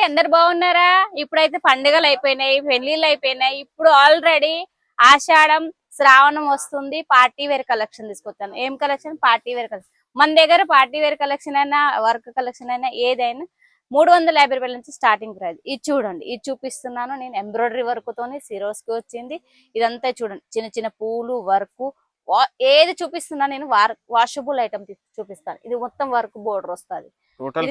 అందరు బాగున్నారా? ఇప్పుడైతే పండుగలు అయిపోయినాయి, పెళ్లిళ్ళు అయిపోయినాయి. ఇప్పుడు ఆల్రెడీ ఆషాఢం శ్రావణం వస్తుంది. పార్టీ వేర్ కలెక్షన్ తీసుకొచ్చాను. ఏం కలెక్షన్? Party wear collection. మన దగ్గర పార్టీ వేర్ కలెక్షన్ అయినా వర్క్ కలెక్షన్ అయినా ఏదైనా 350 రూపాయల నుంచి స్టార్టింగ్ ప్రైస్. ఇది చూడండి, ఇది చూపిస్తున్నాను నేను. ఎంబ్రాయిడరీ వర్క్ తోని సిరోస్ కి వచ్చింది. ఇదంతా చూడండి, చిన్న చిన్న పూలు వర్క్. ఏది చూపిస్తున్నా నేను వాషబుల్ ఐటమ్ చూపిస్తాను. ఇది మొత్తం వర్క్ బోర్డర్ వస్తుంది. टोटल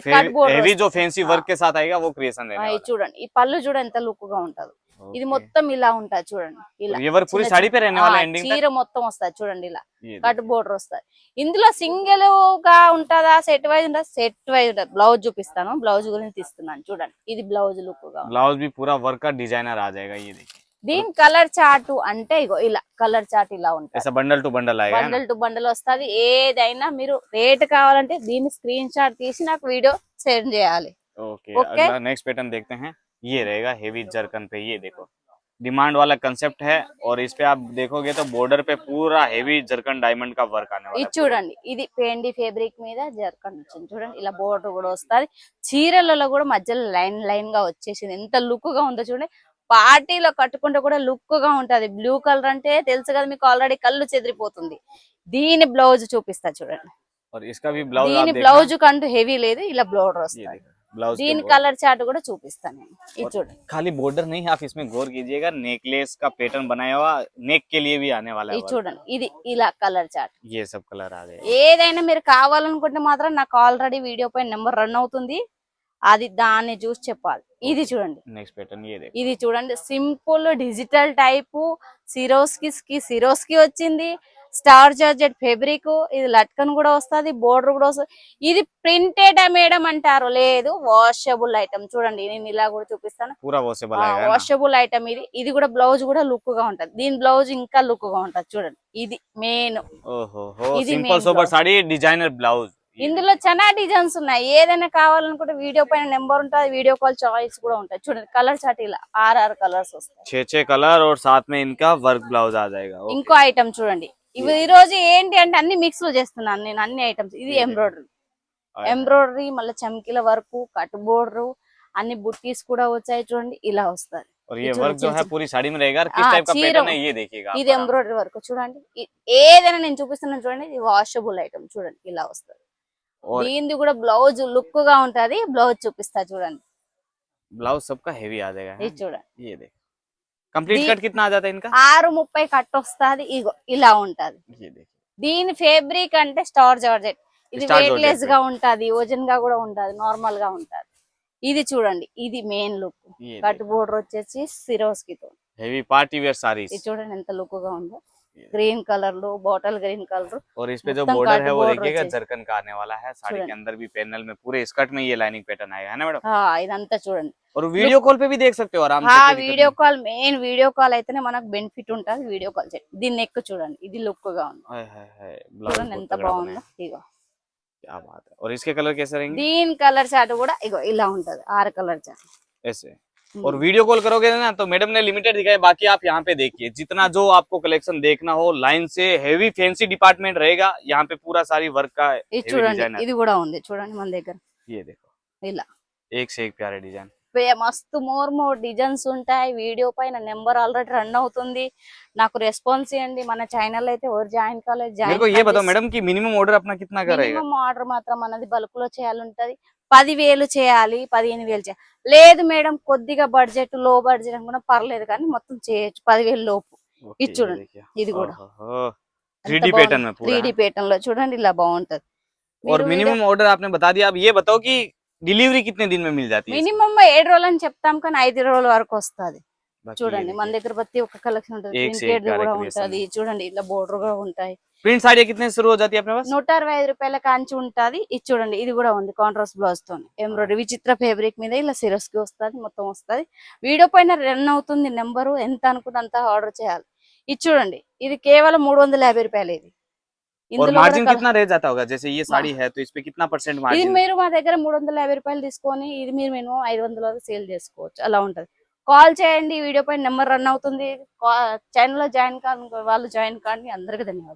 हेवी जो फैंसी वर्क के साथ आएगा वो क्रिएशन देने वाला है। చూడండి, ఈ పళ్ళు చూడండి ఎంత లుక్ గా ఉంటది. ఇది మొత్తం ఇలా ఉంటది చూడండి. ఇలా ये वर्क पूरी साड़ी पे रहने वाला है एंडिंग तक। చీర మొత్తం వస్తది చూడండి, ఇలా కట్ బోర్డర్ వస్తది. ఇందులో సింగిల్ గా ఉంటదా, సెట్ వైజ్ ఉంటదా? సెట్ వైజ్ ఉంటది. బ్లౌజ్ చూపిస్తాను, బ్లౌజ్ గురించి తీస్తున్నాను చూడండి. ఇది బ్లౌజ్ లుక్ గా, ब्लाउज भी पूरा वर्क का डिजाइनर आ जाएगा। ये देखिए, దీని కలర్ చార్ట్ అంటే ఇగో ఇలా కలర్ చార్ట్ ఇలా ఉంటుంది. ऐसा बंडल टू बंडल आएगा, బండల్ టు బండల్ వస్తది. ఏదైనా మీరు రేట్ కావాలంటే దీని స్క్రీన్ షాట్ తీసి నాకు వీడియో సెండ్ చేయాలి. ओके। अगला नेक्स्ट पैटर्न देखते हैं। ये रहेगा हेवी जरकन पे। ये देखो, डिमांड वाला कंसेप्ट है और इस पे आप देखोगे तो बॉर्डर पे पूरा हेवी जरकन डायमंड का वर्क आने वाला ఇది है। చూడండి, ఇది పెండి ఫ్యాబ్రిక్ మీద జర్కన్ వచ్చింది చూడండి. ఇలా బోర్డర్ కూడా వస్తది. చీరలలో కూడా మధ్యలో లైన్ లైన్ గా వచ్చేసింది. ఎంత లుక్ గా ఉందో చూడండి. పార్టీలో కట్టుకుంటే కూడా లుక్ గా ఉంటది. బ్లూ కలర్ అంటే తెలుసు కదా మీకు, ఆల్రెడీ కళ్ళు చెదిరిపోతుంది. దీని బ్లౌజ్ చూపిస్తా చూడండి. और इसका भी ब्लाउज దీని బ్లౌజ్ కంటూ హెవీ లేదు, ఇలా బోర్డర్ వస్తుంది. ब्लाउज దీని కలర్ చార్ట్ కూడా చూపిస్తాను నేను. ఇది చూడండి, खाली बॉर्डर नहीं, आप इसमें गौर कीजिएगा, नेकलेस का पैटर्न बनाया हुआ नेक के लिए भी आने वाला है। ఇది చూడండి, ఇది ఇలా కలర్ చార్ట్. ये सब कलर आ गए। ఏదైనా మీరు కావాలనుకుంటే మాత్రం నాకు ఆల్రెడీ వీడియో పైన నెంబర్ రన్ అవుతుంది, అది దాన్ని చూసి చెప్పాలి. ఇది చూడండి, नेक्स्ट पैटर्न ये देखो, ఇది చూడండి. సింపుల్ డిజిటల్ టైపు సిరోస్ కి వచ్చింది. Star georgette fabric. ఇది లట్కన్ కూడా వస్తుంది, బోర్డర్ కూడా వస్తుంది. ఇది ప్రింటెడ్ మేడం అంటారు, లేదు వాషబుల్ ఐటమ్. చూడండి, నేను ఇలా కూడా చూపిస్తాను. पूरा वॉशेबल आएगा ना। వాషబుల్ ఐటమ్ ఇది. ఇది కూడా బ్లౌజ్ కూడా లుక్ గా ఉంటది. దీని బ్లౌజ్ ఇంకా లుక్ గా ఉంటది చూడండి. ఇది మెయిన్. ओहो हो, ఇది simple main sober blouse. Sari designer blouse. ఇందులో చాలా డిజైన్స్ ఉన్నాయి. ఏదైనా కావాలనుకుంటే వీడియో పైన నెంబర్ ఉంటుంది, వీడిयो కాల్ చాయిస్ కూడా ఉంటుంది. చూడండి, కలర్ చార్ట్ ఇలా 6 కలర్స్ వస్తాయి. 6 कलर और साथ में इनका वर्क ब्लाउज आ जाएगा। ఇంకో ఐటమ్ చూడండి. ఇవి ఈ రోజు ఏంటి అంటే అన్ని మిక్స్ లో చేస్తున్నాను నేను, అన్ని ఐటమ్స్. ఇది ఎంబ్రాయిడరీ మళ్ళీ చమ్కీల వర్క్, కట్ బోర్డర్, అన్ని బుట్టీస్ కూడా వచ్చాయి చూడండి. ఇలా వస్తుంది. और ये वर्क जो है पूरी साड़ी में रहेगा। किस टाइप का पैटर्न है ये देखिएगा। ఇది ఎంబ్రాయిడరీ వర్క్ చూడండి. ఏదైనా నేను చూపిస్తున్నాను చూడండి. ఇది వాషబుల్ ఐటమ్ చూడండి, ఇలా వస్తుంది. దీనిది కూడా బ్లౌజ్ లుక్ గా ఉంటది. బ్లౌజ్ చూపిస్తా చూడండి. ब्लाउज सबका हेवी आ जाएगा। ఇది చూడండి, ये देख, कंप्लीट कट कितना आ जाता है इनका? 6:30 కట్ వస్తుంది. ఇగో ఇలా ఉంటది. ये देखिए, దీని ఫ్యాబ్రిక్ అంటే స్టార్ జార్జెట్. ఇది Star వెయిట్ లెస్ Georgette. గా ఉంటది, వజన్ గా కూడా ఉంటది, నార్మల్ గా ఉంటది. ఇది చూడండి, ఇది మెయిన్ లుక్. ये కట్ బోర్డర్ వచ్చేసి సిరోస్ కి తో. Heavy party wear saris. ఇది చూడండి ఎంత లుక్ గా ఉందో. గ్రీన్ కలర్ లో, బాటిల్ గ్రీన్ కలర్. और इस पे जो మొత్తం बॉर्डर कट है वो border देखिएगा వచ్చేసి. जरकन का आने वाला है। साड़ी के చూడండి. अंदर भी पैनल में पूरे स्कर्ट में ये लाइनिंग पैटर्न आएगा, है ना मैडम? ఇదంతా చూడండి. और वीडियो कॉल पे भी देख सकते हो आराम से, कोई दिक्कत video call, main video call అయితేనే మనకు బెనిఫిట్ ఉంటది. వీడియో కాల్ చేయండి. దీని నెక్ చూడండి, ఇది లుక్ గా ఉంది. नहीं। हाय हाय, ब्लाउज చూడండి बहुत ఎంత तगड़ा బాగుందో. बनाया। ఇగో क्या बात है। और इसके कलर कैसे रहेंगे? దీని కలర్ చార్ట్ కూడా ఇగో ఇలా ఉంటది. 6 కలర్ చార్ట్. ऐसे। और वीडियो कॉल करोगे ना तो मैडम ने लिमिटेड दिखाया, बाकी आप यहाँ पे देखिए जितना जो आपको कलेक्शन देखना हो लाइन से। हेवी फैंसी डिपार्टमेंट रहेगा यहाँ पे, पूरा सारी वर्क का ఇది heavy చూడండి, design है। ఇది కూడా ఉంది చూడండి మన దగ్గర. ये देखो, ఇలా एक से एक प्यारे डिजाइन। మస్తు మోర్ డిజైన్స్ ఉంటాయి. వీడియో పైన నెంబర్ ఆల్రెడీ రన్ అవుతుంది. నాకు రెస్పాన్స్ ఇవ్వండి. మన ఛానల్ అయితే ఎవరు జాయిన్ కాలేదు, मेरे को ये बताओ मैडम कि मिनिमम ऑर्डर अपना कितना का रहेगा? మినిమం ఆర్డర్ మాత్రం మనది బల్క్ లో చేయాలంటది. 10,000 చేయాలి, 15,000 చేయాలి. లేదు మేడం కొద్దిగా బడ్జెట్, లో బడ్జెట్ అనుకున్నా పర్లేదు, కానీ మొత్తం చేయొచ్చు 10,000 లోపు. ओके, ఇది ये చూడండి, देखिए। ఇది కూడా ओहो, 3D पैटर्न में पूरा 3D ప్యాటర్న్ లో చూడండి, ఇలా బాగుంటది. और मिनिमम ऑर्डर आपने बता दिया। अब ये बताओ कि डिलीवरी कितने दिन में मिल जाती है? మినిమం 7 రోజులు అని చెప్తాం, కానీ 5 రోజుల వరకు వస్తుంది. बाकी చూడండి, ये మన देखिए। దగ్గర ప్రతి ఒక్క కలెక్షన్ ఉంటుంది. एक से एक ప్రింటెడ్ प्यारे కూడా creation ఉంటది. చూడండి, ఇలా బోర్డర్ కూడా ఉంటాయి. प्रिंट साड़ी कितने से शुरू हो जाती है अपने पास? 165 రూపాయల కాంచి ఉంటది. ఇది చూడండి, ఇది కూడా ఉంది కాంట్రాస్ట్ బ్లౌజ్ తో ఎంబ్రాయిడరీ విచిత్ర ఫ్యాబ్రిక్ మీద ఇలా సిరస్ కి వస్తుంది, మొత్తం వస్తుంది. వీడియో పైన రన్ అవుతుంది. నెంబరు ఎంత అనుకుంటే అంత ఆర్డర్ చేయాలి. ఇది చూడండి, ఇది కేవలం 350 రూపాయలు. ఇది और ఇందులో मार्जिन కూడా कितना रह जाता होगा? जैसे ये साड़ी है तो इस पे कितना % ఇది मार्जिन? మీరు మా దగ్గర 350 రూపాయలు తీసుకొని ఇది మీరు మినిమం 500 వరకు సేల్ చేసుకోవచ్చు. అలా ఉంటది. కాల్ చేయండి, వీడియో పైన నెంబర్ రన్ అవుతుంది. ఛానల్ లో జాయిన్ కాని వాళ్ళు జాయిన్ కానీ. అందరికీ ధన్యవాదాలు.